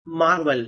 Marvel,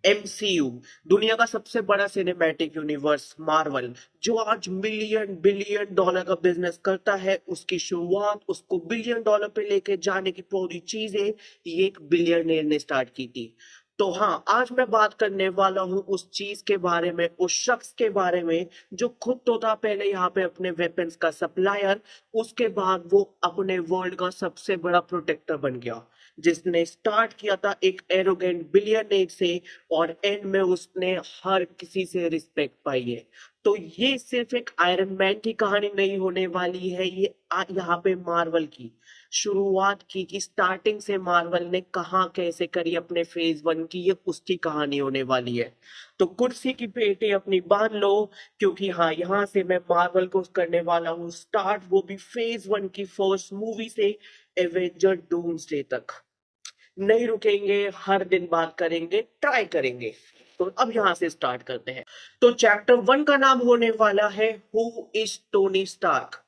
MCU, दुनिया का सबसे बड़ा सिनेमैटिक यूनिवर्स मार्वल, जो आज मिलियन बिलियन डॉलर का बिजनेस करता है, उसकी शुरुआत उसको बिलियन डॉलर पे लेके जाने की पूरी चीजें ये एक बिलियनर ने स्टार्ट की थी। तो हाँ, आज मैं बात करने वाला हूँ उस चीज के बारे में, उस शख्स के बारे में जो खुद तो था पहले यहाँ पे अपने वेपन्स का सप्लायर, उसके बाद वो अपने वर्ल्ड का सबसे बड़ा प्रोटेक्टर बन गया, जिसने स्टार्ट किया था एक एरोगेंट बिलियनेयर से और एंड में उसने हर किसी से रिस्पेक्ट पाई है। तो ये सिर्फ एक आयरन मैन की कहानी नहीं होने वाली है, ये यहाँ पे मार्वल की शुरुआत की कि स्टार्टिंग से मार्वल ने कहाँ कैसे करी अपने फेज वन की, ये उसकी कहानी होने वाली है। तो कुर्सी की पेटी अपनी बांध लो, क्योंकि हाँ, यहाँ से मैं मार्वल को करने वाला हूँ स्टार्ट, वो भी फेज वन की फर्स्ट मूवी से एवेंजर डूम्सडे तक। नहीं रुकेंगे, हर दिन बात करेंगे, ट्राई करेंगे। तो अब यहां से स्टार्ट करते हैं। तो चैप्टर वन का नाम होने वाला है who is Tony Stark,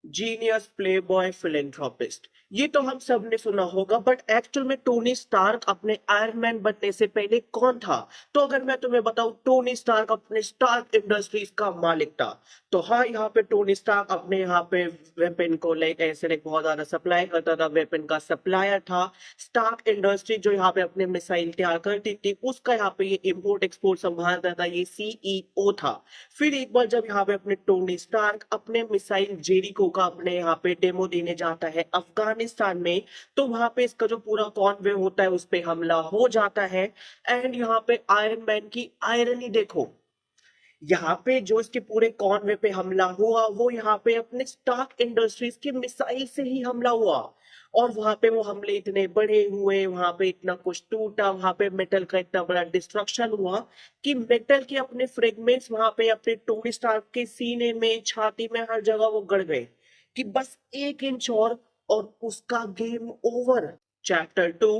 genius playboy philanthropist. ये तो हम सब ने सुना होगा, बट एक्चुअल में टोनी स्टार्क अपने आयरन मैन बनने से पहले कौन था? तो अगर मैं तुम्हें बताऊं, टोनी स्टार्क अपने स्टार्क इंडस्ट्रीज का मालिक था। तो हाँ, यहाँ पे टोनी स्टार्क अपने यहाँ पे वेपन को ऐसे बहुत ज्यादा सप्लाई करता था, वेपन का सप्लायर था। स्टार्क इंडस्ट्री जो यहाँ पे अपने मिसाइल तैयार करती थी, उसका यहाँ पे ये इम्पोर्ट एक्सपोर्ट संभालता था, ये सीईओ था। फिर एक बार जब यहाँ पे अपने टोनी स्टार्क अपने मिसाइल जेरिको का अपने यहाँ पे डेमो देने जाता है अफगानिस्तान में, तो वहां पे इसका जो पूरा कॉन्वे होता है उस पे हमला हो जाता है। एंड यहाँ पे आयरन मैन की आयरनी देखो, यहाँ पे जो इसके पूरे कॉन्वे पे हमला हुआ वो यहाँ पे अपने स्टार्क इंडस्ट्रीज के मिसाइल से ही हमला हुआ। और वहां पे वो हमले इतने बड़े हुए, वहां पे इतना कुछ टूटा, वहां पे मेटल का इतना बड़ा डिस्ट्रक्शन हुआ कि मेटल के अपने फ्रेगमेंट्स वहां पे अपने टोनी स्टार्क के सीने में, छाती में, हर जगह वो गड़ गए कि बस 1 इंच और उसका गेम ओवर। चैप्टर टू,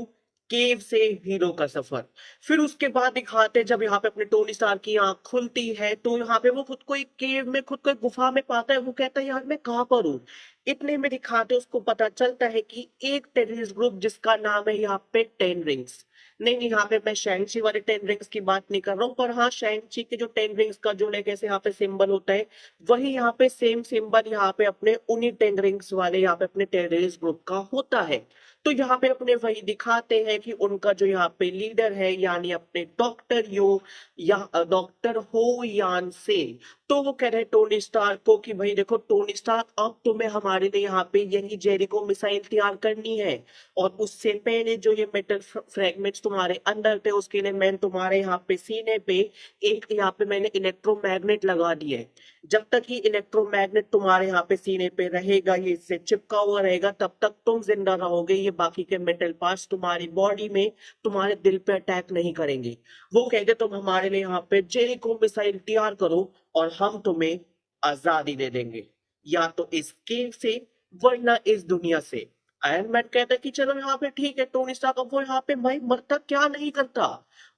केव से हीरो का सफर। फिर उसके बाद दिखाते जब यहाँ पे अपने टोनी स्टार की आंख खुलती है, तो यहाँ पे वो खुद को एक केव में, खुद को एक गुफा में पाता है। वो कहता है यार मैं कहाँ पर हूँ। इतने में दिखाते उसको पता चलता है कि एक टेररिस्ट ग्रुप जिसका नाम है यहाँ पे टेन रिंग्स। नहीं नहीं, यहाँ पे मैं शैंगची वाले टेन रिंग्स की बात नहीं कर रहा हूँ, पर हाँ, शैंगची के जो टेन रिंग्स का जो कैसे यहाँ पे सिंबल होता है, वही यहाँ पे सेम सिंबल यहाँ पे अपने उन्हीं टेन रिंग्स वाले यहाँ पे अपने टेररिस्ट ग्रुप का होता है। तो यहाँ पे अपने वही दिखाते हैं कि उनका जो यहाँ पे लीडर है, यानी अपने डॉक्टर यो या डॉक्टर हो यान से, तो वो कह रहे हैं टोनी स्टार्क को कि भाई देखो टोनी स्टार्क, अब तुम्हें हमारे लिए यहाँ पे यही जेरिको मिसाइल तैयार करनी है, और उससे पहले जो ये मेटल फ्रेगमेंट्स तुम्हारे अंदर थे, उसके लिए मैं तुम्हारे यहाँ पे सीने पे एक यहाँ पे मैंने इलेक्ट्रोमैग्नेट लगा दिया है। जब तक ये इलेक्ट्रोमैग्नेट तुम्हारे यहाँ पे सीने पे रहेगा, ये इससे चिपका हुआ रहेगा, तब तक तुम जिंदा रहोगे। ये बाकी के मेटल पार्ट्स तुम्हारी बॉडी में, तुम्हारे दिल पे अटैक नहीं करेंगे। वो कहते तुम हमारे लिए यहाँ पे जेरिको मिसाइल तैयार करो और हम तुम्हें आजादी दे देंगे, या तो इस केव से वरना इस दुनिया से। आयरन मैन कहता है कि चलो यहाँ पे ठीक है टोनी स्टार्क, अब वो यहाँ पे भाई मरता क्या नहीं करता,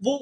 वो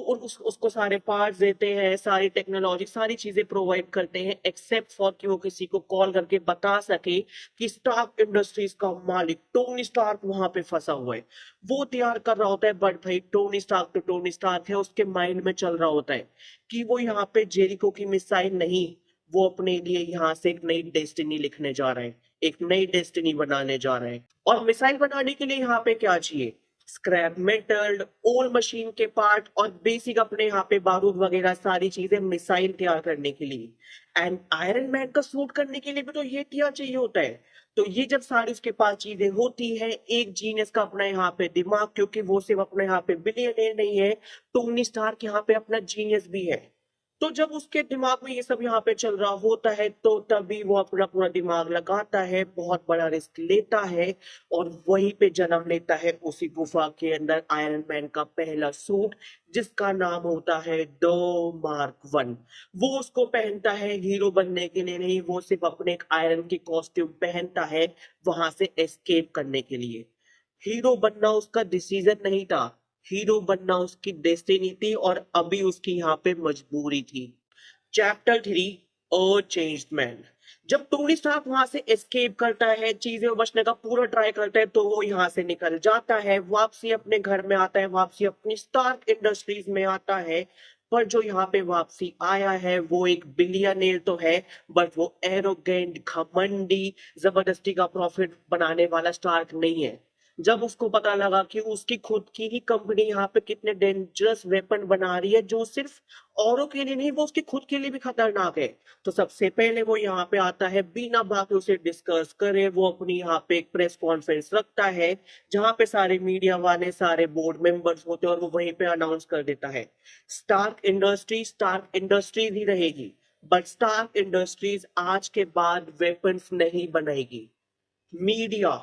उसको सारे पार्ट्स देते हैं, सारी टेक्नोलॉजी, सारी चीजें प्रोवाइड करते हैं, एक्सेप्ट फॉर कि वो किसी को कॉल करके बता सके कि स्टार्क इंडस्ट्रीज का मालिक टोनी स्टार्क वहां पे फंसा हुआ है। वो तैयार कर रहा होता है, बट भाई टोनी स्टार्क तो टोनी स्टार्क है, उसके माइंड में चल रहा होता है कि वो यहाँ पे जेरिको की मिसाइल नहीं, वो अपने लिए यहाँ से एक नई डेस्टिनी लिखने जा रहे हैं, एक नई डेस्टिनी बनाने जा रहे हैं। और मिसाइल बनाने के लिए यहाँ पे क्या चाहिए? स्क्रैप मेटल, ओल्ड मशीन के पार्ट और बेसिक अपने यहाँ पे बारूद वगैरह, सारी चीजें मिसाइल तैयार करने के लिए। एंड आयरन मैन का सूट करने के लिए भी तो ये तैयार चाहिए होता है। तो ये जब सारी उसके पास चीजें होती है, एक जीनियस का अपना यहाँ पे दिमाग, क्योंकि वो सिर्फ अपने यहाँ पे बिलियनर नहीं है, टोनी स्टार्क यहाँ पे अपना जीनियस भी है। तो जब उसके दिमाग में ये सब यहाँ पे चल रहा होता है, तो तभी वो अपना पूरा दिमाग लगाता है, बहुत बड़ा रिस्क लेता है, और वहीं पे जन्म लेता है उसी गुफा के अंदर आयरन मैन का पहला सूट, जिसका नाम होता है दो मार्क वन। वो उसको पहनता है हीरो बनने के लिए नहीं, वो सिर्फ अपने एक आयरन की कॉस्ट्यूम पहनता है वहां से एस्केप करने के लिए। हीरो बनना उसका डिसीजन नहीं था, हीरो बनना उसकी डेस्टिनी थी, और अभी उसकी यहाँ पे मजबूरी थी। Chapter three, a changed man. जब टोनी स्टार्क वहां से एस्केप करता है, चीजें में बचने का पूरा ट्राई करता है, तो वो यहाँ से निकल जाता है, वापसी अपने घर में आता है, वापसी अपनी स्टार्क इंडस्ट्रीज में आता है। पर जो यहाँ पे वापसी आया है वो एक बिलियनेयर तो है, बट वो एरोगेंट, घमंडी, जबरदस्ती का प्रॉफिट बनाने वाला स्टार्क नहीं है। जब उसको पता लगा कि उसकी खुद की ही कंपनी यहाँ पे कितने डेंजरस वेपन बना रही है जो सिर्फ औरों के लिए नहीं, वो उसकी खुद के लिए भी खतरनाक है, तो सबसे पहले वो यहाँ पे आता है, बिना बात उसे डिस्कस करे वो अपनी यहाँ पे एक प्रेस कॉन्फ्रेंस रखता है, जहां पे सारे मीडिया वाले, सारे बोर्ड मेंबर्स होते हैं, और वो वहीं पे अनाउंस कर देता है, स्टार्क इंडस्ट्रीज ही रहेगी, बट स्टार्क इंडस्ट्रीज आज के बाद वेपन्स नहीं बनाएगी। मीडिया,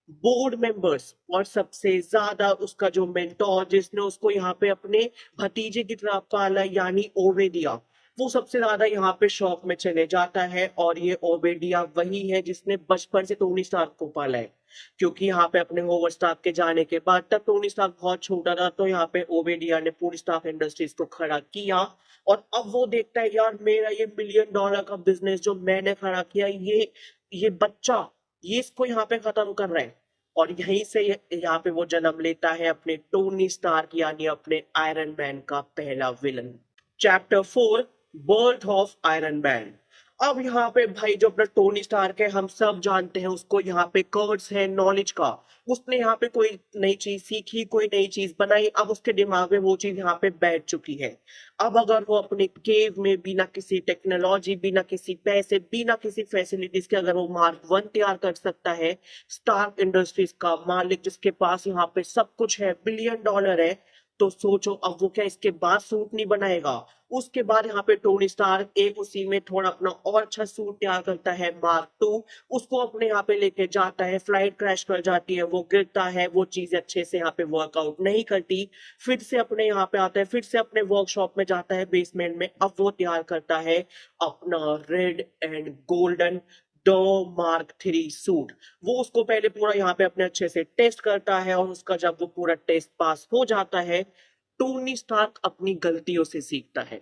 बोर्ड मेंबर्स, और सबसे ज्यादा उसका जो मेंटोर, जिसने उसको यहाँ पे अपने भतीजे की तरह पाला, यानी ओबेदिया, वो सबसे ज्यादा यहाँ पे शॉक में चले जाता है। और ये ओबेडिया वही है जिसने बचपन से टोनी स्टार्क को पाला है, क्योंकि यहाँ पे अपने होवर्ड स्टार्क के जाने के बाद तक टोनी स्टार्क बहुत छोटा था, तो यहाँ पे ओबेडिया ने पूरी स्टार्क इंडस्ट्रीज को खड़ा किया। और अब वो देखता है, यार मेरा ये $1 बिलियन का बिजनेस जो मैंने खड़ा किया, ये बच्चा, ये इसको यहाँ पे खत्म कर रहा है। और यहीं से यहाँ पे वो जन्म लेता है अपने टोनी स्टार्क, यानी अपने आयरन मैन का पहला villain. Chapter 4, birth of iron man. अब यहाँ पे भाई जो अपना टोनी स्टार्क है, हम सब जानते हैं उसको, यहाँ पे कर्स है नॉलेज का, उसने यहाँ पे कोई नई चीज सीखी, कोई नई चीज बनाई, अब उसके दिमाग में वो चीज यहाँ पे बैठ चुकी है। अब अगर वो अपने केव में बिना किसी टेक्नोलॉजी, बिना किसी पैसे, बिना किसी फैसिलिटीज के अगर वो मार्क 1 तैयार कर सकता है, स्टार्क इंडस्ट्रीज का मालिक जिसके पास यहाँ पे सब कुछ है, $1 बिलियन है, तो सोचो अब वो क्या इसके बाद सूट नहीं बनाएगा। उसके बाद यहाँ पे टोनी स्टार्क एक उसी में थोड़ा अपना और अच्छा सूट तैयार करता है, मार्क 2, उसको अपने यहाँ पे लेके जाता है, फ्लाइट क्रैश कर जाती है, वो गिरता है, वो चीजें अच्छे से यहाँ पे वर्कआउट नहीं करती, फिर से अपने यहाँ पे आता है, फिर से अपने वर्कशॉप में जाता है बेसमेंट में, अब वो तैयार करता है अपना red and golden the mark 3 suit. वो उसको पहले पूरा यहाँ पे अपने अच्छे से टेस्ट करता है, और उसका जब वो पूरा टेस्ट पास हो जाता है, टोनी स्टार्क अपनी गलतियों से सीखता है।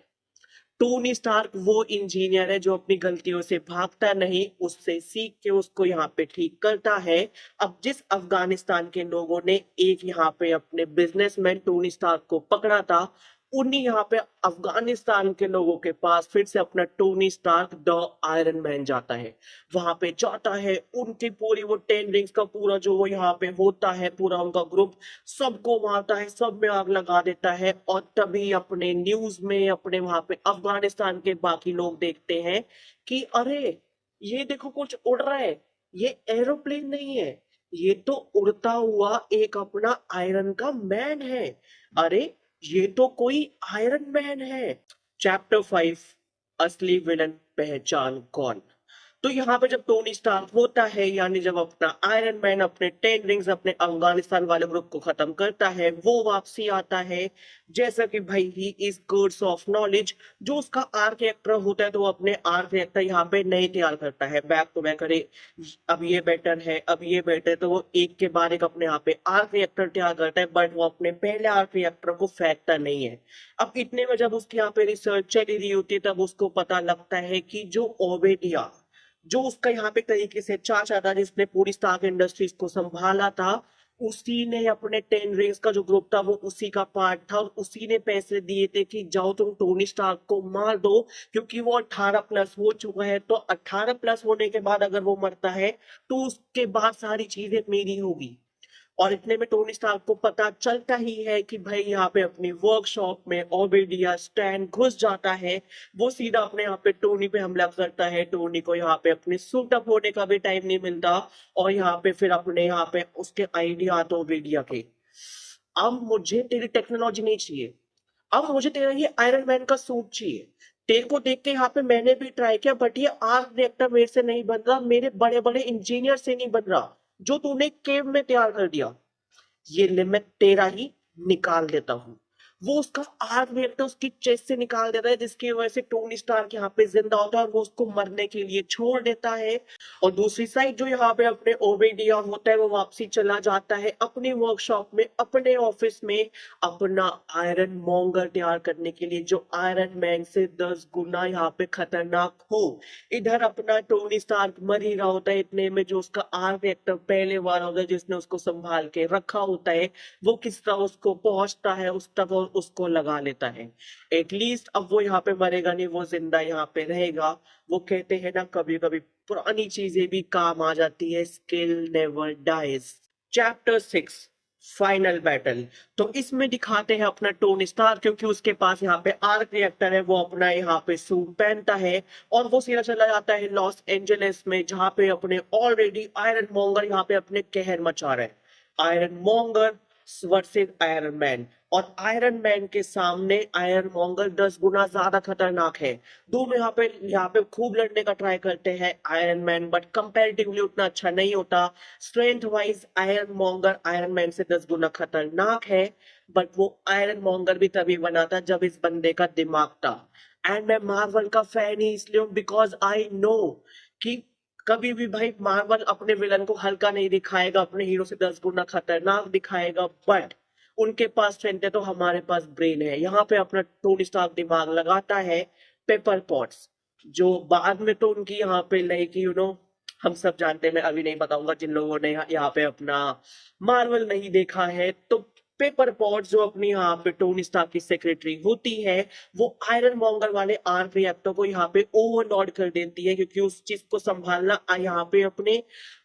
टोनी स्टार्क वो इंजीनियर है जो अपनी गलतियों से भागता नहीं, उससे सीख के उसको यहाँ पे ठीक करता है। अब जिस अफगानिस्तान के लोगों ने एक यहाँ पे अपने बिजनेसमैन टोनी स्टार्क को पकड़ा था, उन्हीं यहाँ पे अफगानिस्तान के लोगों के पास फिर से अपना Tony Stark the Iron Man जाता है, वहां पे जाता है, उनकी पूरी वो 10 रिंग्स का पूरा जो वो यहाँ पे होता है, पूरा उनका ग्रुप सबको मारता है, सब में आग लगा देता है। और तभी अपने न्यूज में अपने वहां पे अफगानिस्तान के बाकी लोग देखते हैं कि अरे ये देखो कुछ उड़ रहा है, ये एरोप्लेन नहीं है, ये तो उड़ता हुआ एक अपना आयरन का मैन है, अरे ये तो कोई आयरन मैन है। चैप्टर 5, असली विलन पहचान कौन। तो यहाँ पे जब टोनी स्टार्क होता है, यानी जब अपना आयरन मैन अपने 10 रिंग्स अपने अफगानिस्तान वाले ग्रुप को खत्म करता है, वो वापसी आता है, जैसा कि भाई ही इज गर्ड्स ऑफ नॉलेज, जो उसका आर्क रिएक्टर होता है, तो वो अपने आर्क रिएक्टर यहाँ पे नहीं तैयार करता है बैक टू बैक, अरे अब ये बेटर है, अब ये बेटर है, तो वो एक के बाद एक अपने यहाँ पे आर्क रिएक्टर तैयार करता है, बट वो अपने पहले आर्क रिएक्टर को फेंकता नहीं है। अब इतने में जब उसके यहाँ पे रिसर्च चली रही होती है, तब उसको पता लगता है कि जो ओबेडिया, जो उसका यहाँ पे तरीके से चाचा था, जिसने पूरी स्टार्क इंडस्ट्रीज को संभाला था, उसी ने अपने 10 रिंग्स का जो ग्रुप था वो उसी का पार्ट था, और उसी ने पैसे दिए थे कि जाओ तुम टोनी स्टार्क को मार दो, क्योंकि वो 18+ हो चुका है, तो 18+ होने के बाद अगर वो मरता है तो उसके बाद सारी चीजें मेरी होगी। और इतने में टोनी स्टार्क को पता चलता ही है कि भाई यहाँ पे अपनी वर्कशॉप में ओबेडिया स्टैन घुस जाता है, वो सीधा अपने यहाँ पे टोनी पे हमला करता है, टोनी को यहाँ पे अपने सूट अप होने का भी टाइम नहीं मिलता, और यहाँ पे फिर अपने यहाँ पे उसके आइडिया आते ओबेडिया के, अब मुझे तेरी टेक्नोलॉजी नहीं चाहिए, अब मुझे तेरा ये आयरन मैन का सूट चाहिए, तेरे को देख के यहाँ पे मैंने भी ट्राई किया, बट ये आर्क रिएक्टर मेरे से नहीं बन रहा, मेरे बड़े बड़े इंजीनियर से नहीं बन रहा, जो तूने केव में तैयार कर दिया, ये ले मैं तेरा ही निकाल देता हूँ। वो उसका आर्क रिएक्टर उसकी चेस्ट से निकाल देता है, जिसकी वजह से टोनी स्टार्क यहाँ पे जिंदा होता है, और वो उसको मरने के लिए छोड़ देता है। और दूसरी साइड जो यहाँ पे अपने ओबेडिया होता है वो वापसी चला जाता है अपनी वर्कशॉप में, अपने ऑफिस में, अपना आयरन मॉन्गर तैयार करने के लिए जो आयरन मैन से 10 गुना यहाँ पे खतरनाक हो। इधर अपना टोनी स्टार्क मर ही रहा होता है इतने में जो उसका आर्क रिएक्टर पहले वाला होता है जिसने उसको संभाल के रखा होता है, वो किस तरह उसको पहुंचता है उस तक और उसको लगा लेता है। एटलीस्ट अब वो यहाँ पे मरेगा नहीं, वो जिंदा यहाँ पे रहेगा। वो कहते हैं ना कभी कभी पुरानी चीजें भी काम आ जाती है, skill never dies. Chapter 6 final battle. तो इसमें दिखाते हैं अपना टोनी स्टार, क्योंकि उसके पास यहाँ पे आर्क रिएक्टर है, वो अपना यहाँ पे सूट पहनता है और वो सीधा चला जाता है लॉस एंजलिस में, जहाँ पे अपने ऑलरेडी आयरन मॉन्गर यहाँ पे अपने कहर मचा रहे हैं। Iron monger versus iron man, और आयरन मैन के सामने आयरन मॉन्गर 10 गुना ज्यादा खतरनाक है। दोनों यहाँ पे खूब लड़ने का ट्राई करते हैं आयरन मैन, बट कंपैरेटिवली उतना अच्छा नहीं होता। Strength wise iron monger iron man से 10 गुना खतरनाक है, बट वो आयरन मॉन्गर भी तभी बना था जब इस बंदे का दिमाग था। एंड मैं मार्वल का फैन ही इसलिए हूँ बिकॉज आई नो कि कभी भी भाई मार्वल अपने विलन को हल्का नहीं दिखाएगा, अपने हीरो से 10 गुना खतरनाक दिखाएगा। बट उनके पास स्ट्रेंथ है तो हमारे पास ब्रेन है। यहाँ पे अपना टोनी स्टार्क दिमाग लगाता है पेपर पॉट्स, जो बाद में तो उनकी यहाँ पे लाइक हम सब जानते हैं। मैं अभी नहीं बताऊंगा जिन लोगों ने यहाँ पे अपना मार्वल नहीं देखा है। तो पेपर पॉट्स जो अपनी यहाँ पे टोनी स्टार्क की सेक्रेटरी होती है, वो आयरन मॉन्गर वाले आर्क रिएक्टर को यहाँ पे ओवरलोड कर देती है, क्योंकि उस चीज को संभालना यहाँ पे अपने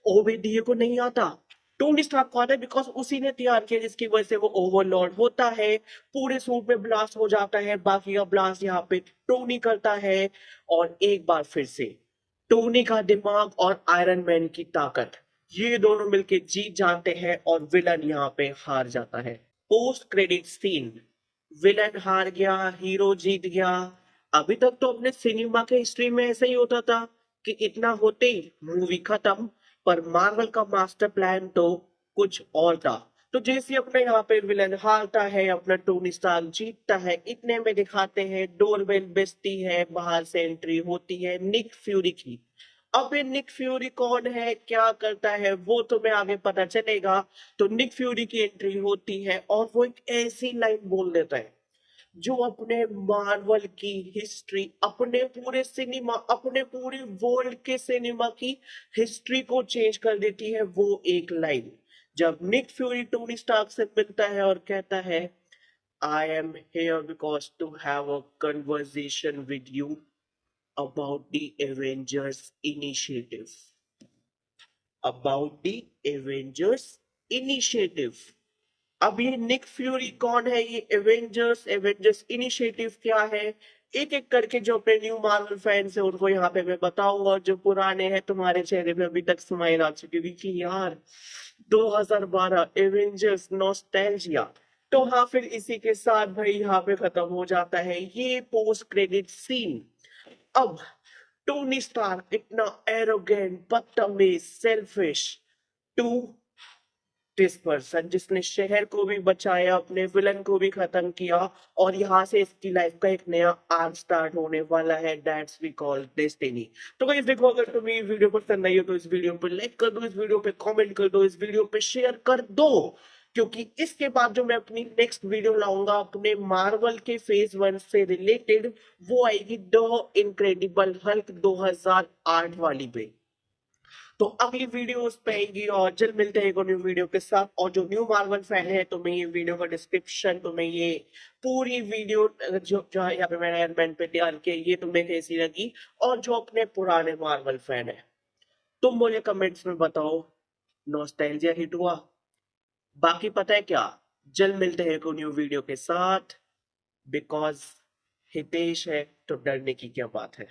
ओबेडिया को नहीं आता। टोनी स्टार्क को आता है बिकॉज उसी ने तैयार किया, जिसकी वजह से वो ओवरलोड होता है, पूरे सूट में ब्लास्ट हो जाता है। बाकी का ब्लास्ट यहाँ पे टोनी करता है, और एक बार फिर से टोनी का दिमाग और आयरन मैन की ताकत, ये दोनों मिलके जीत जाते हैं और विलन यहाँ पे हार जाता है। पोस्ट क्रेडिट सीन, विलन हार गया, हीरो जीत गया। अभी तक तो अपने सिनेमा के हिस्ट्री में ऐसा ही होता था कि इतना होते ही मूवी खत्म, पर मार्वल का मास्टर प्लान तो कुछ और था। तो जैसे अपने यहाँ पे विलन हारता है, अपना टोनी स्टार्क जीतता है, इतने में दिखाते हैं डोरबेल बजती है, बाहर से एंट्री होती है निक फ्यूरी की। अब ये निक फ्यूरी कौन है, क्या करता है, वो तुम्हें आगे पता चलेगा। तो निक फ्यूरी की एंट्री होती है और वो एक ऐसी लाइन बोल देता है जो अपने मार्वल की हिस्ट्री, अपने पूरे सिनेमा, अपने पूरे वर्ल्ड के सिनेमा की हिस्ट्री को चेंज कर देती है। वो एक लाइन जब निक फ्यूरी टोनी स्टार्क से मिलता है और कहता है, I am here because to have a conversation with you about the Avengers initiative, about the Avengers initiative. अब ये निक फ्यूरी कौन है, ये एवेंजर्स, एवेंजर्स इनिशिएटिव क्या है, एक एक करके जो अपने न्यू मार्वल फैंस है उनको यहाँ पे मैं बताऊंगा। और जो पुराने हैं तुम्हारे चेहरे पे अभी तक स्माइल आ चुकी होगी कि यार 2012 एवेंजर्स नॉस्टैल्जिया। तो हाँ, फिर इसी के साथ भाई यहाँ पे खत्म हो जाता है ये पोस्ट क्रेडिट सीन। अब टोनी स्टार्क इतना एरोगेंट, बदतमीज, सेल्फिश टू दिस पर्सन जिसने शहर को भी बचाया, अपने विलन को भी खत्म किया, और यहाँ से इसकी लाइफ का एक नया आर्क स्टार्ट होने वाला है, दैट्स वी कॉल डेस्टिनी। तो गाइस देखो, अगर तुम्हें ये वीडियो पसंद आई हो तो इस वीडियो पे लाइक कर दो, इस वीडियो पे कमेंट कर दो, इस वीडियो पे शेयर कर दो, क्योंकि इसके बाद जो मैं अपनी नेक्स्ट वीडियो लाऊंगा अपने मार्वल के फेज 1 से रिलेटेड, वो आएगी द इनक्रेडिबल हल्क 2008 वाली पे। तो अगली वीडियो उस पे आएगी, और जल्द मिलते हैं एक और न्यू वीडियो के साथ। और जो न्यू मार्वल फैन है, तुम्हें ये वीडियो का डिस्क्रिप्शन, तुम्हें ये पूरी वीडियो जो है यहाँ पे मैंने आयरन मैन पे तैयार की, ये तुम्हें कैसी लगी। और जो अपने पुराने मार्वल फैन है, तुम मुझे कमेंट्स में बताओ नॉस्टैल्जिया हिट हुआ। बाकी पता है क्या, जल्द मिलते हैं एक और न्यू वीडियो के साथ, बिकॉज हितेश है तो डरने की क्या बात है।